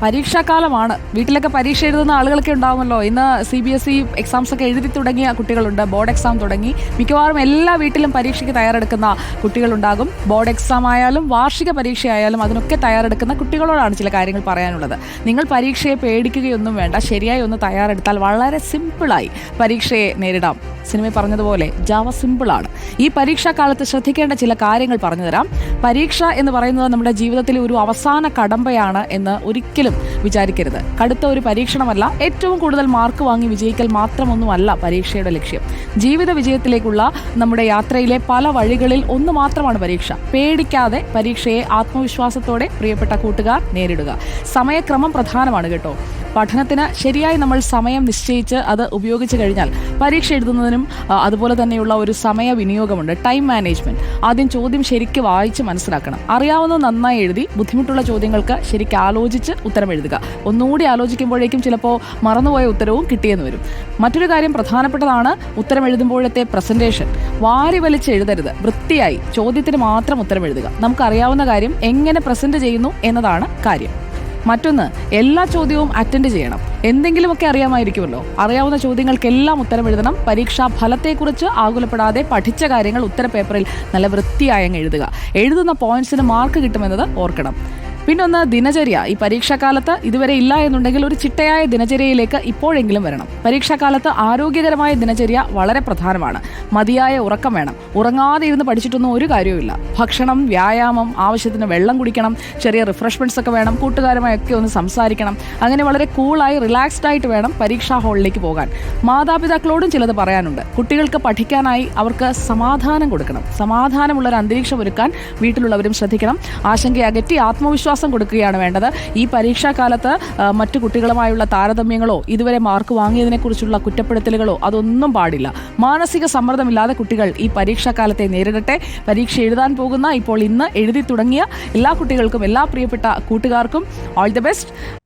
പരീക്ഷാകാലമാണ്. വീട്ടിലൊക്കെ പരീക്ഷ എഴുതുന്ന ആളുകളൊക്കെ ഉണ്ടാവുമല്ലോ. ഇന്ന് CBSE എക്സാംസ് ഒക്കെ എഴുതി തുടങ്ങിയ കുട്ടികളുണ്ട്. ബോർഡ് എക്സാം തുടങ്ങി. മിക്കവാറും എല്ലാ വീട്ടിലും പരീക്ഷയ്ക്ക് തയ്യാറെടുക്കുന്ന കുട്ടികളുണ്ടാകും. ബോർഡ് എക്സാം ആയാലും വാർഷിക പരീക്ഷയായാലും അതിനൊക്കെ തയ്യാറെടുക്കുന്ന കുട്ടികളോടാണ് ചില കാര്യങ്ങൾ പറയാനുള്ളത്. നിങ്ങൾ പരീക്ഷയെ പേടിക്കുകയൊന്നും വേണ്ട. ശരിയായി ഒന്ന് തയ്യാറെടുത്താൽ വളരെ സിമ്പിളായി പരീക്ഷയെ നേരിടാം. സിനിമ പറഞ്ഞതുപോലെ ജാവ സിമ്പിളാണ്. ഈ പരീക്ഷാകാലത്ത് ശ്രദ്ധിക്കേണ്ട ചില കാര്യങ്ങൾ പറഞ്ഞുതരാം. പരീക്ഷ എന്ന് പറയുന്നത് നമ്മുടെ ജീവിതത്തിലെ ഒരു അവസാന കടമ്പയാണ് എന്ന് ഒരിക്കലും വിചാരിക്കരുത്. കടുത്ത ഒരു പരീക്ഷണമല്ല. ഏറ്റവും കൂടുതൽ മാർക്ക് വാങ്ങി വിജയിക്കൽ മാത്രമൊന്നുമല്ല പരീക്ഷയുടെ ലക്ഷ്യം. ജീവിത വിജയത്തിലേക്കുള്ള നമ്മുടെ യാത്രയിലെ പല വഴികളിൽ ഒന്ന് മാത്രമാണ് പരീക്ഷ. പേടിക്കാതെ പരീക്ഷയെ ആത്മവിശ്വാസത്തോടെ പ്രിയപ്പെട്ട കൂട്ടുകാർ നേരിടുക. സമയക്രമം പ്രധാനമാണ് കേട്ടോ. പഠനത്തിന് ശരിയായി നമ്മൾ സമയം നിശ്ചയിച്ച് അത് ഉപയോഗിച്ച് കഴിഞ്ഞാൽ പരീക്ഷ എഴുതുന്നതിനും അതുപോലെ തന്നെയുള്ള ഒരു സമയ വിനിയോഗമുണ്ട്. Time management. ആദ്യം ചോദ്യം ശരിക്ക് വായിച്ച് മനസ്സിലാക്കണം. അറിയാവുന്നത് നന്നായി എഴുതി ബുദ്ധിമുട്ടുള്ള ചോദ്യങ്ങൾക്ക് ശരിക്കും ആലോചിച്ച് ഉത്തരം എഴുതുക. ഒന്നുകൂടി ആലോചിക്കുമ്പോഴേക്കും ചിലപ്പോൾ മറന്നുപോയ ഉത്തരവും കിട്ടിയെന്ന് വരും. മറ്റൊരു കാര്യം പ്രധാനപ്പെട്ടതാണ് ഉത്തരം എഴുതുമ്പോഴത്തെ പ്രസന്റേഷൻ. വാരി വലിച്ച് എഴുതരുത്. വൃത്തിയായി ചോദ്യത്തിന് മാത്രം ഉത്തരം എഴുതുക. നമുക്കറിയാവുന്ന കാര്യം എങ്ങനെ പ്രസന്റ് ചെയ്യുന്നു എന്നതാണ് കാര്യം. മറ്റൊന്ന്, എല്ലാ ചോദ്യവും അറ്റൻഡ് ചെയ്യണം. എന്തെങ്കിലുമൊക്കെ അറിയാമായിരിക്കുമല്ലോ. അറിയാവുന്ന ചോദ്യങ്ങൾക്കെല്ലാം ഉത്തരം എഴുതണം. പരീക്ഷാ ഫലത്തെക്കുറിച്ച് ആകുലപ്പെടാതെ പഠിച്ച കാര്യങ്ങൾ ഉത്തരപേപ്പറിൽ നല്ല വൃത്തിയായി അങ്ങ് എഴുതുക. എഴുതുന്ന പോയിന്റ്സിന് മാർക്ക് കിട്ടുമെന്നത് ഓർക്കണം. പിന്നൊന്ന്, ദിനചര്യ. ഈ പരീക്ഷാകാലത്ത് ഇതുവരെ ഇല്ല എന്നുണ്ടെങ്കിൽ ഒരു ചിട്ടയായ ദിനചര്യയിലേക്ക് ഇപ്പോഴെങ്കിലും വരണം. പരീക്ഷാകാലത്ത് ആരോഗ്യകരമായ ദിനചര്യ വളരെ പ്രധാനമാണ്. മതിയായ ഉറക്കം വേണം. ഉറങ്ങാതെ ഇരുന്ന് പഠിച്ചിട്ടൊന്നും ഒരു കാര്യവുമില്ല. ഭക്ഷണം, വ്യായാമം, ആവശ്യത്തിന് വെള്ളം കുടിക്കണം, ചെറിയ റിഫ്രഷ്മെന്റ്സ് ഒക്കെ വേണം, കൂട്ടുകാരുമായൊക്കെ ഒന്ന് സംസാരിക്കണം. അങ്ങനെ വളരെ കൂളായി റിലാക്സ്ഡ് ആയിട്ട് വേണം പരീക്ഷാ ഹാളിലേക്ക് പോകാൻ. മാതാപിതാക്കളോടും ചിലത് പറയാനുണ്ട്. കുട്ടികൾക്ക് പഠിക്കാനായി അവർക്ക് സമാധാനം കൊടുക്കണം. സമാധാനമുള്ള ഒരു അന്തരീക്ഷം ഒരുക്കാൻ വീട്ടിലുള്ളവരും ശ്രദ്ധിക്കണം. ആശങ്ക അകറ്റി ആത്മവിശ്വാസം കൊടുക്കുകയാണ് വേണ്ടത്. ഈ പരീക്ഷാകാലത്ത് മറ്റു കുട്ടികളുമായുള്ള താരതമ്യങ്ങളോ ഇതുവരെ മാർക്ക് വാങ്ങിയതിനെക്കുറിച്ചുള്ള കുറ്റപ്പെടുത്തലുകളോ അതൊന്നും പാടില്ല. മാനസിക സമ്മർദ്ദമില്ലാതെ കുട്ടികൾ ഈ പരീക്ഷാകാലത്തെ നേരിടട്ടെ. പരീക്ഷ എഴുതാൻ പോകുന്ന, ഇപ്പോൾ ഇന്ന് എഴുതി തുടങ്ങിയ എല്ലാ കുട്ടികൾക്കും, എല്ലാ പ്രിയപ്പെട്ട കൂട്ടുകാർക്കും ഓൾ ദി ബെസ്റ്റ്.